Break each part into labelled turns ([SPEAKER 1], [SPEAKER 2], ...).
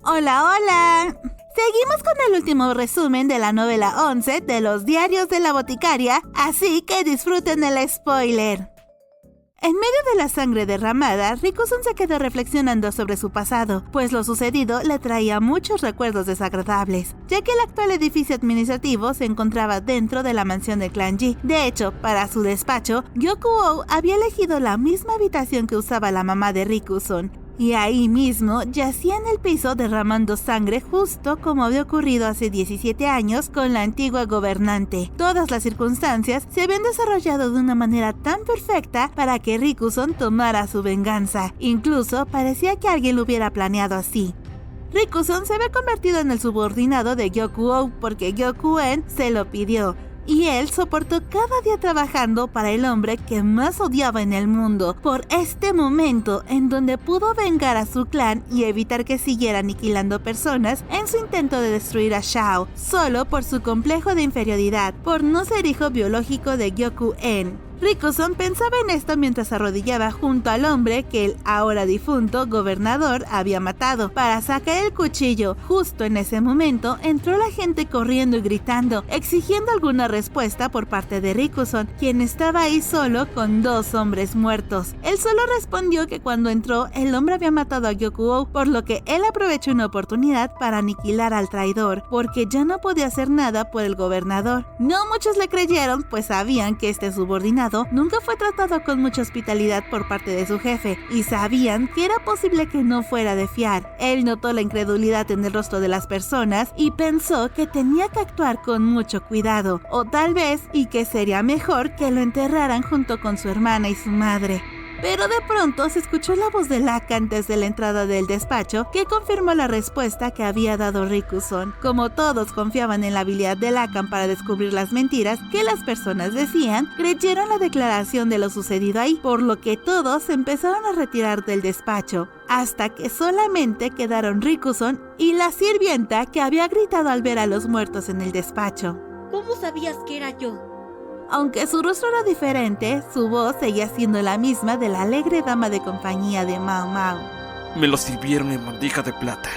[SPEAKER 1] Hola, hola. Seguimos con el último resumen de la novela 11 de los diarios de la boticaria, así que disfruten el spoiler. En medio de la sangre derramada, Riku-san se quedó reflexionando sobre su pasado, pues lo sucedido le traía muchos recuerdos desagradables, ya que el actual edificio administrativo se encontraba dentro de la mansión del clan G. De hecho, para su despacho, Gyoku-oh había elegido la misma habitación que usaba la mamá de Riku-san, y ahí mismo yacía en el piso derramando sangre justo como había ocurrido hace 17 años con la antigua gobernante. Todas las circunstancias se habían desarrollado de una manera tan perfecta para que Riku-san tomara su venganza. Incluso parecía que alguien lo hubiera planeado así. Riku-san se había convertido en el subordinado de Gyoku-oh porque Gyoku-en se lo pidió. Y él soportó cada día trabajando para el hombre que más odiaba en el mundo, por este momento en donde pudo vengar a su clan y evitar que siguiera aniquilando personas en su intento de destruir a Shao, solo por su complejo de inferioridad, por no ser hijo biológico de Gyoku-en. Riku-san pensaba en esto mientras se arrodillaba junto al hombre que el ahora difunto gobernador había matado para sacar el cuchillo. Justo en ese momento entró la gente corriendo y gritando, exigiendo alguna respuesta por parte de Riku-san, quien estaba ahí solo con dos hombres muertos. Él solo respondió que cuando entró el hombre había matado a Gyoku-oh, por lo que él aprovechó una oportunidad para aniquilar al traidor, porque ya no podía hacer nada por el gobernador. No muchos le creyeron, pues sabían que este subordinado nunca fue tratado con mucha hospitalidad por parte de su jefe y sabían que era posible que no fuera de fiar. Él notó la incredulidad en el rostro de las personas y pensó que tenía que actuar con mucho cuidado, o tal vez y que sería mejor que lo enterraran junto con su hermana y su madre. Pero de pronto se escuchó la voz de Lacan desde la entrada del despacho que confirmó la respuesta que había dado Riku-san. Como todos confiaban en la habilidad de Lacan para descubrir las mentiras que las personas decían, creyeron la declaración de lo sucedido ahí, por lo que todos se empezaron a retirar del despacho, hasta que solamente quedaron Riku-san y la sirvienta que había gritado al ver a los muertos en el despacho.
[SPEAKER 2] ¿Cómo sabías que era yo?
[SPEAKER 1] Aunque su rostro era diferente, su voz seguía siendo la misma de la alegre dama de compañía de Mao Mao.
[SPEAKER 3] Me lo sirvieron en bandeja de plata.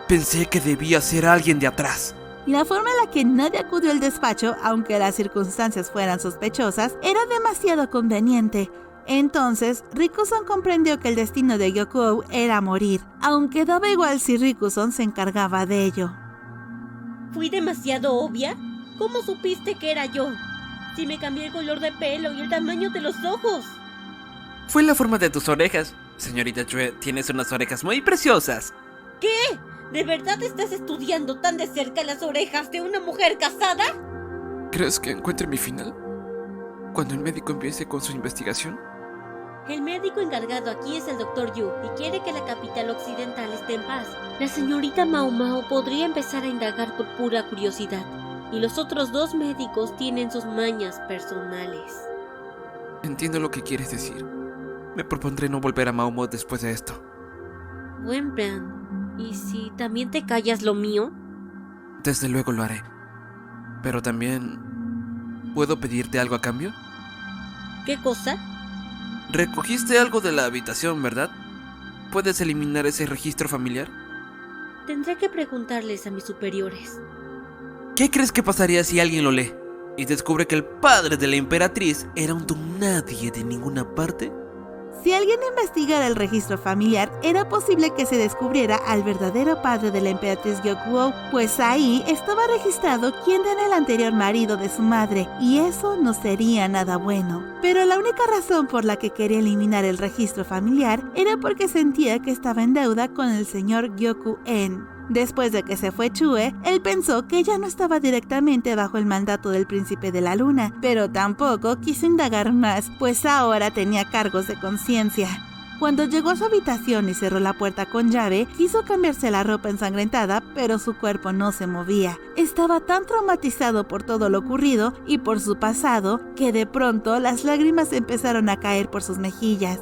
[SPEAKER 3] Pensé que debía ser alguien de atrás.
[SPEAKER 1] La forma en la que nadie acudió al despacho, aunque las circunstancias fueran sospechosas, era demasiado conveniente. Entonces, Riku-san comprendió que el destino de Gyoku era morir, aunque daba igual si Riku-san se encargaba de ello.
[SPEAKER 2] ¿Fui demasiado obvia? ¿Cómo supiste que era yo? Si me cambié el color de pelo y el tamaño de los ojos.
[SPEAKER 3] Fue la forma de tus orejas. Señorita Chue, tienes unas orejas muy preciosas.
[SPEAKER 2] ¿Qué? ¿De verdad estás estudiando tan de cerca las orejas de una mujer casada?
[SPEAKER 3] ¿Crees que encuentre mi final? Cuando el médico empiece con su investigación.
[SPEAKER 2] El médico encargado aquí es el Dr. Yu y quiere que la capital occidental esté en paz. La señorita Mao Mao podría empezar a indagar por pura curiosidad. Y los otros dos médicos tienen sus mañas personales.
[SPEAKER 3] Entiendo lo que quieres decir. Me propondré no volver a Mao Mao después de esto.
[SPEAKER 2] Buen plan. ¿Y si también te callas lo mío?
[SPEAKER 3] Desde luego lo haré. Pero también... ¿puedo pedirte algo a cambio?
[SPEAKER 2] ¿Qué cosa?
[SPEAKER 3] Recogiste algo de la habitación, ¿verdad? ¿Puedes eliminar ese registro familiar?
[SPEAKER 2] Tendré que preguntarles a mis superiores.
[SPEAKER 3] ¿Qué crees que pasaría si alguien lo lee y descubre que el padre de la emperatriz era un don nadie de ninguna parte?
[SPEAKER 1] Si alguien investigara el registro familiar, era posible que se descubriera al verdadero padre de la emperatriz Gyoku-oh, pues ahí estaba registrado quién era el anterior marido de su madre, y eso no sería nada bueno. Pero la única razón por la que quería eliminar el registro familiar era porque sentía que estaba en deuda con el señor Gyoku-en. Después de que se fue Chue, él pensó que ella no estaba directamente bajo el mandato del príncipe de la luna, pero tampoco quiso indagar más, pues ahora tenía cargos de conciencia. Cuando llegó a su habitación y cerró la puerta con llave, quiso cambiarse la ropa ensangrentada, pero su cuerpo no se movía. Estaba tan traumatizado por todo lo ocurrido y por su pasado, que de pronto las lágrimas empezaron a caer por sus mejillas.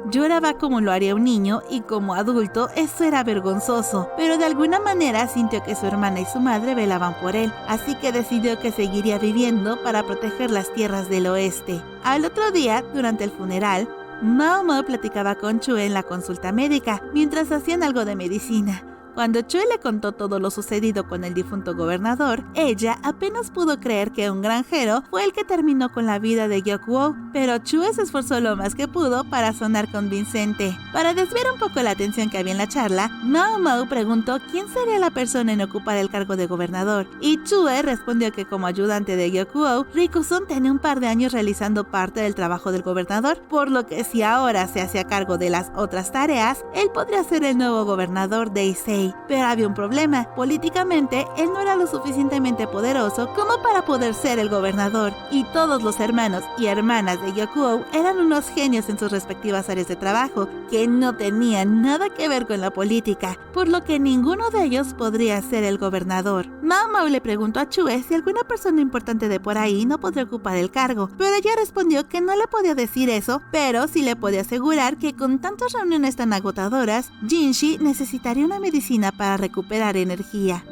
[SPEAKER 1] Lloraba como lo haría un niño y como adulto eso era vergonzoso, pero de alguna manera sintió que su hermana y su madre velaban por él, así que decidió que seguiría viviendo para proteger las tierras del oeste. Al otro día, durante el funeral, Mao Mao platicaba con Chue en la consulta médica, mientras hacían algo de medicina. Cuando Chue le contó todo lo sucedido con el difunto gobernador, ella apenas pudo creer que un granjero fue el que terminó con la vida de Gyokuo, pero Chue se esforzó lo más que pudo para sonar convincente. Para desviar un poco la atención que había en la charla, Mao Mao preguntó quién sería la persona en ocupar el cargo de gobernador, y Chue respondió que como ayudante de Gyokuo, Rikuson tenía un par de años realizando parte del trabajo del gobernador, por lo que si ahora se hacía cargo de las otras tareas, él podría ser el nuevo gobernador de Issei. Pero había un problema: políticamente, él no era lo suficientemente poderoso como para poder ser el gobernador, y todos los hermanos y hermanas de Gyokuo eran unos genios en sus respectivas áreas de trabajo, que no tenían nada que ver con la política, por lo que ninguno de ellos podría ser el gobernador. Mao Mao le preguntó a Chue si alguna persona importante de por ahí no podría ocupar el cargo, pero ella respondió que no le podía decir eso, pero sí le podía asegurar que con tantas reuniones tan agotadoras, Jinshi necesitaría una medicina para recuperar energía.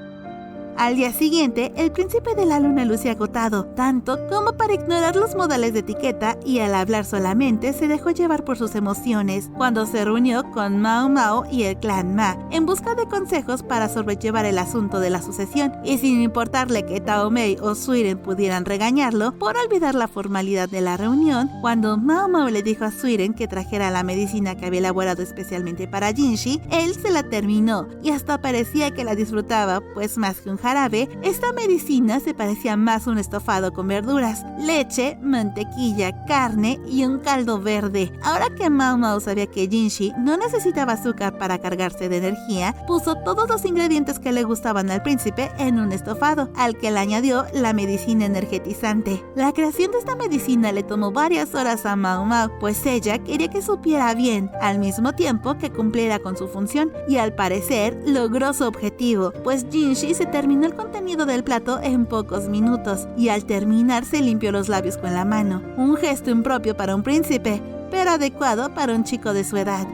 [SPEAKER 1] Al día siguiente, el príncipe de la luna lucía agotado, tanto como para ignorar los modales de etiqueta, y al hablar solamente se dejó llevar por sus emociones cuando se reunió con Mao Mao y el clan Ma en busca de consejos para sobrellevar el asunto de la sucesión, y sin importarle que Tao Mei o Suiren pudieran regañarlo por olvidar la formalidad de la reunión, cuando Mao Mao le dijo a Suiren que trajera la medicina que había elaborado especialmente para Jinshi, él se la terminó y hasta parecía que la disfrutaba, pues más que un jarabe, esta medicina se parecía más a un estofado con verduras, leche, mantequilla, carne y un caldo verde. Ahora que Mao Mao sabía que Jinshi no necesitaba azúcar para cargarse de energía, puso todos los ingredientes que le gustaban al príncipe en un estofado, al que le añadió la medicina energetizante. La creación de esta medicina le tomó varias horas a Mao Mao, pues ella quería que supiera bien, al mismo tiempo que cumpliera con su función, y al parecer logró su objetivo, pues Jinshi se terminó el contenido del plato en pocos minutos, y al terminar se limpió los labios con la mano, un gesto impropio para un príncipe, pero adecuado para un chico de su edad.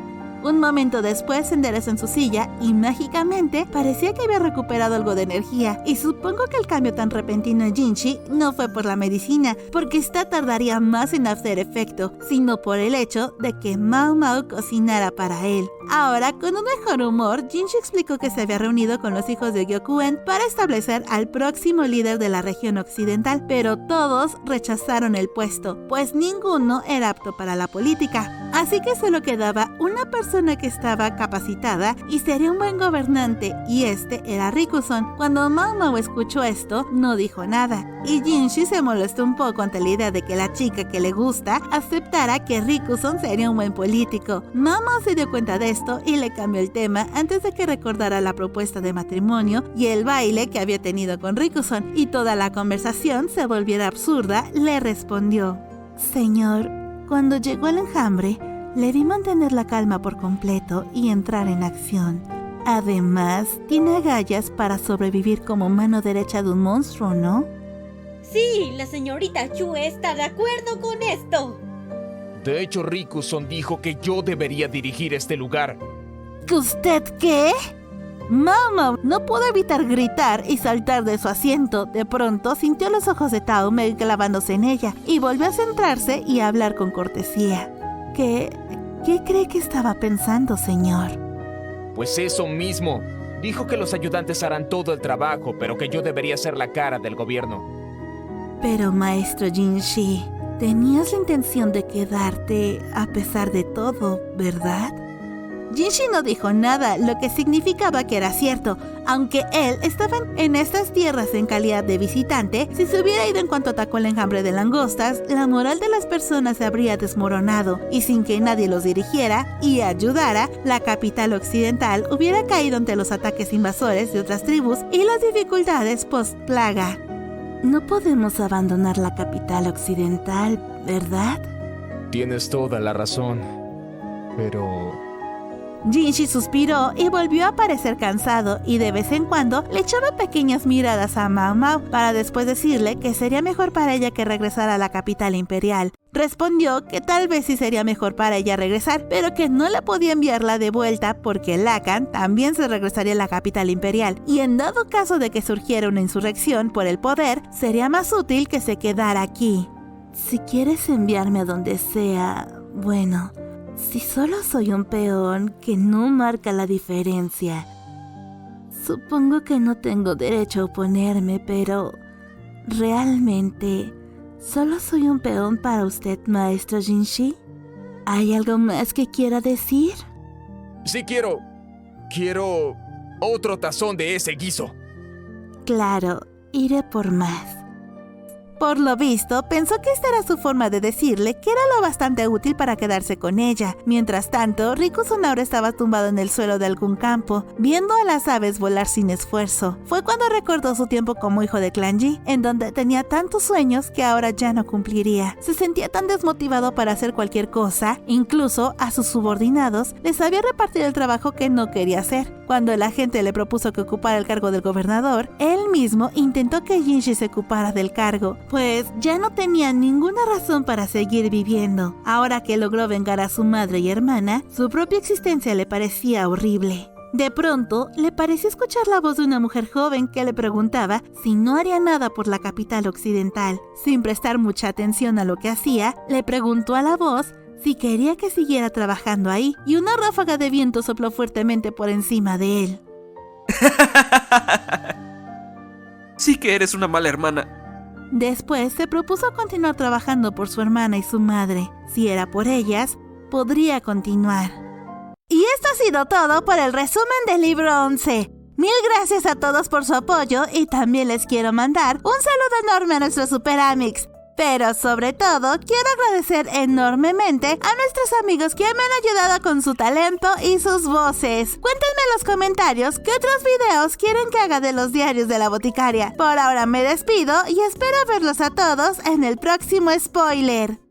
[SPEAKER 1] Un momento después se enderezó en su silla y mágicamente parecía que había recuperado algo de energía, y supongo que el cambio tan repentino en Jinshi no fue por la medicina, porque esta tardaría más en hacer efecto, sino por el hecho de que Mao Mao cocinara para él. Ahora, con un mejor humor, Jinshi explicó que se había reunido con los hijos de Gyokuen para establecer al próximo líder de la región occidental, pero todos rechazaron el puesto, pues ninguno era apto para la política. Así que solo quedaba una persona que estaba capacitada y sería un buen gobernante, y este era Rikuson. Cuando Mao Mao escuchó esto, no dijo nada, y Jinshi se molestó un poco ante la idea de que la chica que le gusta aceptara que Rikuson sería un buen político. Mao Mao se dio cuenta de esto y le cambió el tema antes de que recordara la propuesta de matrimonio y el baile que había tenido con Rikuson, y toda la conversación se volviera absurda. Le respondió: «Señor, cuando llegó el enjambre, le vi mantener la calma por completo y entrar en acción. Además, tiene agallas para sobrevivir como mano derecha de un monstruo, ¿no?»
[SPEAKER 2] Sí, la señorita Chue está de acuerdo con esto.
[SPEAKER 4] De hecho, Rikuson dijo que yo debería dirigir este lugar.
[SPEAKER 1] ¿Usted qué? Mao Mao no pudo evitar gritar y saltar de su asiento. De pronto sintió los ojos de Tao Mei clavándose en ella y volvió a centrarse y a hablar con cortesía. ¿Qué cree que estaba pensando, señor?
[SPEAKER 4] Pues eso mismo. Dijo que los ayudantes harán todo el trabajo, pero que yo debería ser la cara del gobierno.
[SPEAKER 1] Pero, maestro Jinshi, tenías la intención de quedarte a pesar de todo, ¿verdad? Jinshi no dijo nada, lo que significaba que era cierto. Aunque él estaba en estas tierras en calidad de visitante, si se hubiera ido en cuanto atacó el enjambre de langostas, la moral de las personas se habría desmoronado, y sin que nadie los dirigiera y ayudara, la capital occidental hubiera caído ante los ataques invasores de otras tribus y las dificultades post-plaga. No podemos abandonar la capital occidental, ¿verdad?
[SPEAKER 4] Tienes toda la razón, pero...
[SPEAKER 1] Jinshi suspiró y volvió a parecer cansado, y de vez en cuando le echaba pequeñas miradas a Mao Mao para después decirle que sería mejor para ella que regresara a la capital imperial. Respondió que tal vez sí sería mejor para ella regresar, pero que no la podía enviarla de vuelta porque Lacan también se regresaría a la capital imperial, y en dado caso de que surgiera una insurrección por el poder, sería más útil que se quedara aquí. Si quieres enviarme a donde sea, bueno... Si solo soy un peón que no marca la diferencia. Supongo que no tengo derecho a oponerme, pero realmente solo soy un peón para usted, maestro Jinshi. ¿Hay algo más que quiera decir?
[SPEAKER 4] Sí, quiero otro tazón de ese guiso.
[SPEAKER 1] Claro, iré por más. Por lo visto, pensó que esta era su forma de decirle que era lo bastante útil para quedarse con ella. Mientras tanto, Riku Tsunaura estaba tumbado en el suelo de algún campo, viendo a las aves volar sin esfuerzo. Fue cuando recordó su tiempo como hijo de Clan G, en donde tenía tantos sueños que ahora ya no cumpliría. Se sentía tan desmotivado para hacer cualquier cosa, incluso a sus subordinados les había repartido el trabajo que no quería hacer. Cuando el agente le propuso que ocupara el cargo del gobernador, él mismo intentó que Jinshi se ocupara del cargo, pues ya no tenía ninguna razón para seguir viviendo. Ahora que logró vengar a su madre y hermana, su propia existencia le parecía horrible. De pronto, le pareció escuchar la voz de una mujer joven que le preguntaba si no haría nada por la capital occidental. Sin prestar mucha atención a lo que hacía, le preguntó a la voz si quería que siguiera trabajando ahí, y una ráfaga de viento sopló fuertemente por encima de él.
[SPEAKER 3] Sí que eres una mala hermana.
[SPEAKER 1] Después se propuso continuar trabajando por su hermana y su madre. Si era por ellas, podría continuar. Y esto ha sido todo por el resumen del libro 11. Mil gracias a todos por su apoyo y también les quiero mandar un saludo enorme a nuestros Super Amics. Pero sobre todo, quiero agradecer enormemente a nuestros amigos que me han ayudado con su talento y sus voces. Cuéntenme en los comentarios qué otros videos quieren que haga de los diarios de la boticaria. Por ahora me despido y espero verlos a todos en el próximo spoiler.